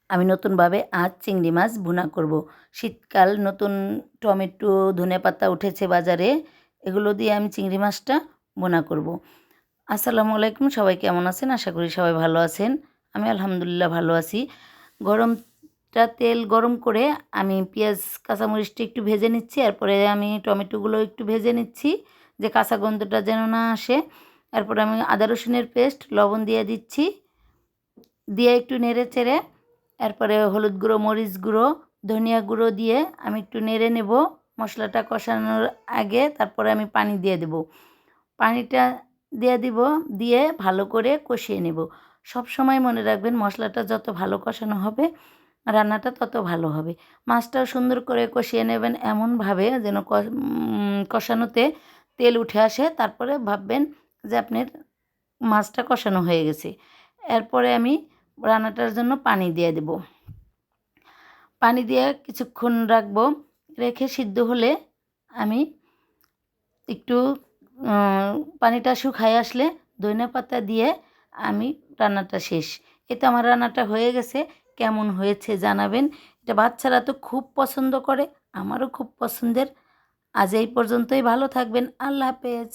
আমি নতুনভাবে আজ চিংড়ি মাছ ভুনা করব। শীতকাল, নতুন টমেটো, ধনেপাতা উঠেছে বাজারে, এগুলো দিয়ে আমি চিংড়ি মাছটা ভুনা করব। আসসালামু আলাইকুম, সবাই কেমন আছেন? আশা করি সবাই ভালো আছেন। আমি আলহামদুলিল্লাহ ভালো আছি। তেল গরম করে আমি পেঁয়াজ কাঁচামরিচটা একটু ভেজে নিচ্ছি, এরপরে আমি টমেটোগুলো একটু ভেজে নিচ্ছি যে কাঁচা গন্ধটা যেন না আসে। এরপরে আমি আদা রসুনের পেস্ট, লবণ দিয়ে দিচ্ছি, দিয়ে একটু নেড়ে চেড়ে এরপরে হলুদ গুঁড়ো, মরিচ গুঁড়ো, ধনিয়া গুঁড়ো দিয়ে আমি একটু নেড়ে নেব। মশলাটা কষানোর আগে তারপরে আমি পানি দিয়ে দেব। পানিটা দিয়ে দিব, দিয়ে ভালো করে কষিয়ে নেব। সব সময় মনে রাখবেন, মশলাটা যত ভালো কষানো হবে রান্নাটা তত ভালো হবে। মাছটাও সুন্দর করে কষিয়ে নেবেন এমনভাবে যেন কষানোতে তেল উঠে আসে, তারপরে ভাববেন যে আপনার মাছটা কষানো হয়ে গেছে। এরপরে আমি রান্নাটার জন্য পানি দিয়ে দেব। পানি দিয়ে কিছুক্ষণ রাখবো, রেখে সিদ্ধ হলে আমি একটু পানিটা শুকায় আসলে ধনেপাতা দিয়ে আমি রান্নাটা শেষ। এতে আমার রান্নাটা হয়ে গেছে। কেমন হয়েছে জানাবেন। এটা বাচ্চারা তো খুব পছন্দ করে, আমারও খুব পছন্দের। আজ এই পর্যন্তই, ভালো থাকবেন। আল্লাহ হাফেজ।